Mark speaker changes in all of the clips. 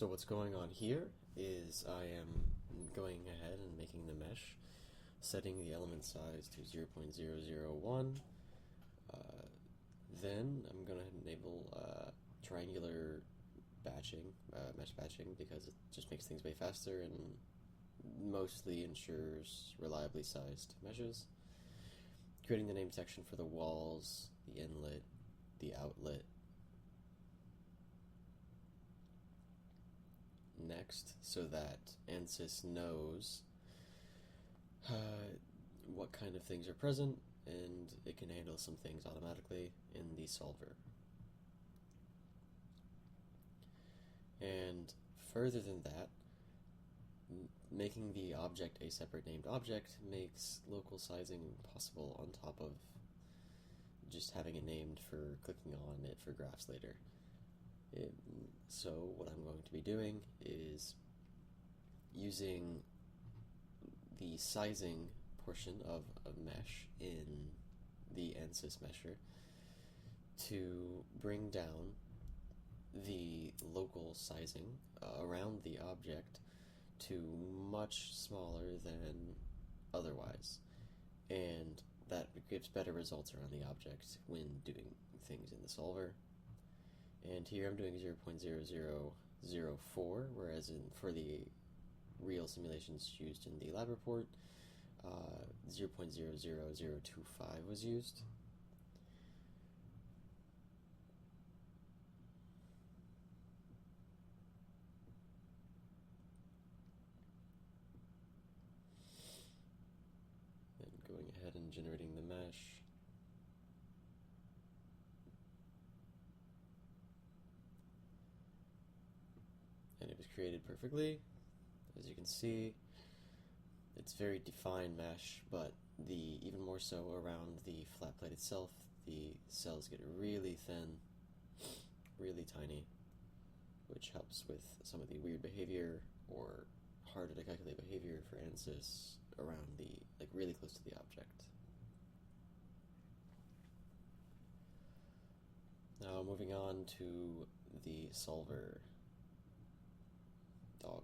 Speaker 1: So what's going on here is I am going ahead and making the mesh, setting the element size to 0.001. Then I'm going to enable triangular batching, mesh batching, because it just makes things way faster and mostly ensures reliably sized meshes. Creating the name section for the walls, the inlet, the outlet. Next, so that ANSYS knows what kind of things are present, and it can handle some things automatically in the solver. And further than that, making the object a separate named object makes local sizing possible on top of just having it named for clicking on it for graphs later. So what I'm going to be doing is using the sizing portion of a mesh in the ANSYS mesher to bring down the local sizing around the object to much smaller than otherwise, and that gives better results around the object when doing things in the solver. And here I'm doing 0.0004, whereas for the real simulations used in the lab report, 0.00025 was used. Then going ahead and generating the mesh. And it was created perfectly. As you can see, it's very defined mesh, but even more so around the flat plate itself, the cells get really thin, really tiny, which helps with some of the weird behavior or harder to calculate behavior for ANSYS around really close to the object. Now moving on to the solver dog.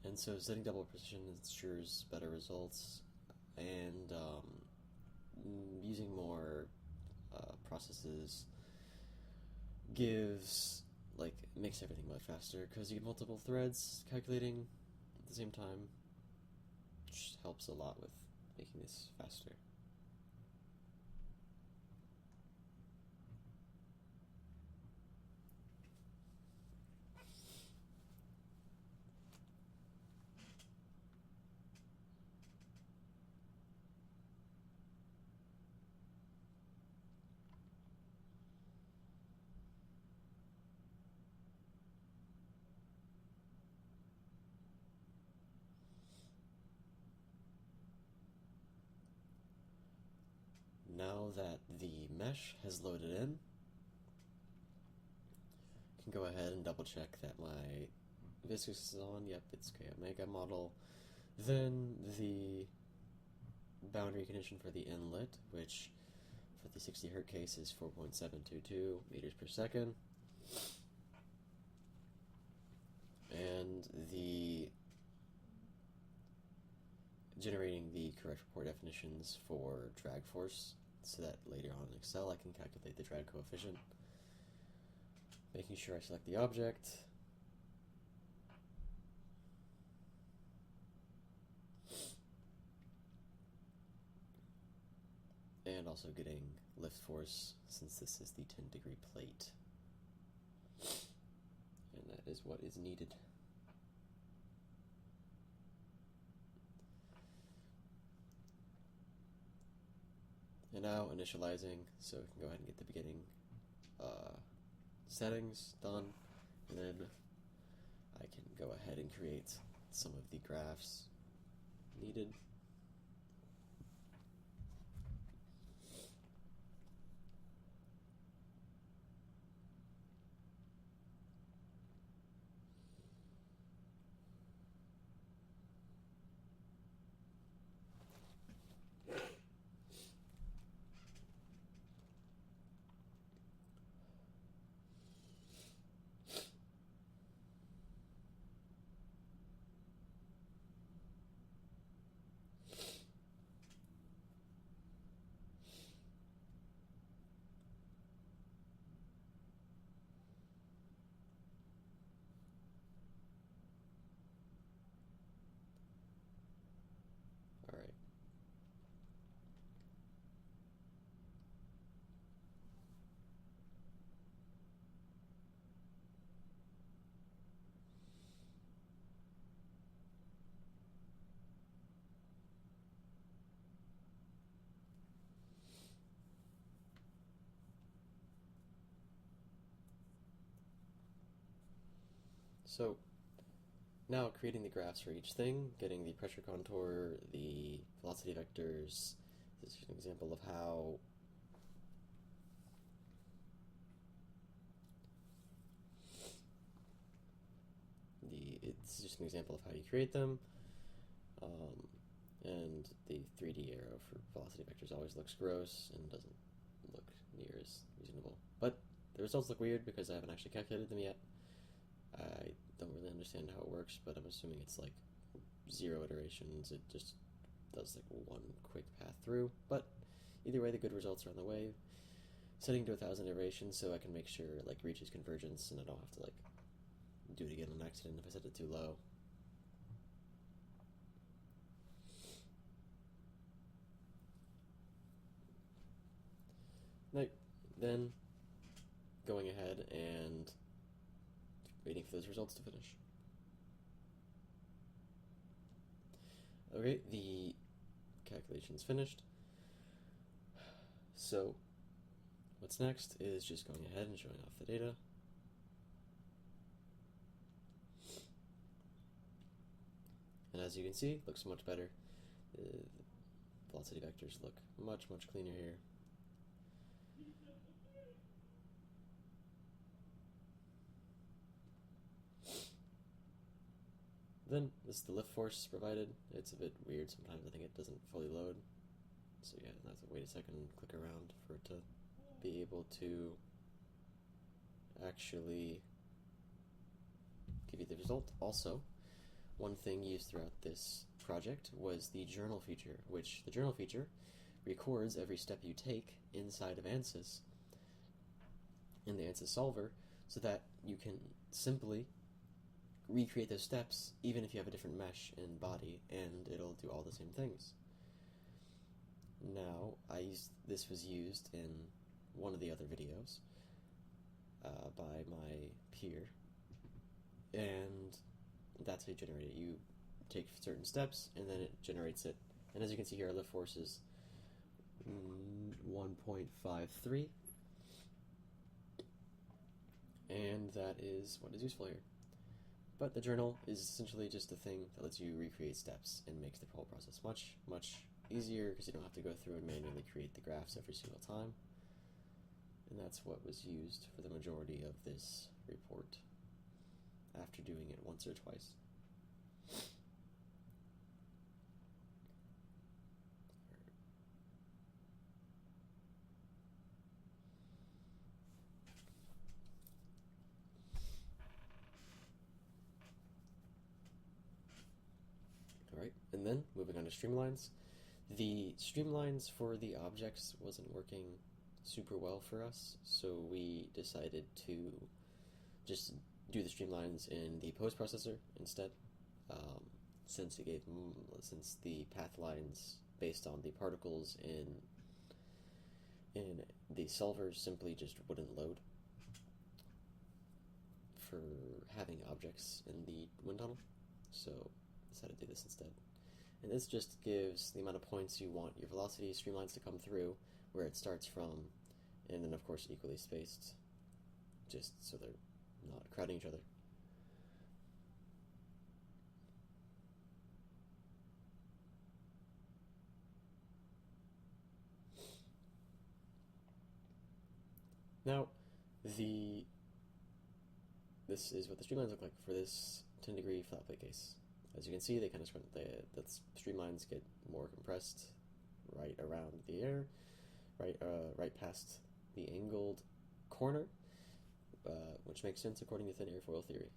Speaker 1: And so setting double precision ensures better results, and using more processes makes everything much faster because you get multiple threads calculating at the same time, which helps a lot with making this faster. Now that the mesh has loaded in, I can go ahead and double check that my viscous is on. Yep, it's K Omega model. Then the boundary condition for the inlet, which for the 60 Hz case is 4.722 meters per second. And the generating the correct report definitions for drag force, so that later on in Excel I can calculate the drag coefficient. Making sure I select the object. And also getting lift force, since this is the 10-degree plate. And that is what is needed. And now initializing, so we can go ahead and get the beginning settings done, and then I can go ahead and create some of the graphs needed. So now creating the graphs for each thing, getting the pressure contour, the velocity vectors. This is an example of how it's just an example of how you create them. And the 3D arrow for velocity vectors always looks gross and doesn't look near as reasonable. But the results look weird because I haven't actually calculated them yet. I don't really understand how it works, but I'm assuming it's like 0 iterations. It just does like one quick path through. But either way, the good results are on the way. Setting to 1,000 iterations so I can make sure it like reaches convergence and I don't have to like do it again on accident if I set it too low. Then going ahead and waiting for those results to finish. Okay, the calculation's finished. So what's next is just going ahead and showing off the data. And as you can see, it looks much better. The velocity vectors look much, much cleaner here. Then this is the lift force provided. It's a bit weird sometimes. I think it doesn't fully load. So yeah, I have to wait a second and click around for it to be able to actually give you the result. Also, one thing used throughout this project was the journal feature, which the journal feature records every step you take inside of ANSYS in the ANSYS solver so that you can simply recreate those steps even if you have a different mesh and body, and it'll do all the same things. Now, this was used in one of the other videos by my peer, and that's how you generate it. You take certain steps, and then it generates it. And as you can see here, our lift force is 1.53, and that is what is useful here. But the journal is essentially just a thing that lets you recreate steps and makes the whole process much, much easier because you don't have to go through and manually create the graphs every single time. And that's what was used for the majority of this report after doing it once or twice. Alright, and then moving on to streamlines. The streamlines for the objects wasn't working super well for us, so we decided to just do the streamlines in the post processor instead, since the path lines based on the particles in the solvers simply just wouldn't load for having objects in the wind tunnel, so decided to do this instead. And this just gives the amount of points you want your velocity streamlines to come through, where it starts from, and then of course equally spaced, just so they're not crowding each other. Now, this is what the streamlines look like for this 10-degree flat plate case. As you can see, they kind of the streamlines get more compressed right around the air, right past the angled corner, which makes sense according to thin airfoil theory.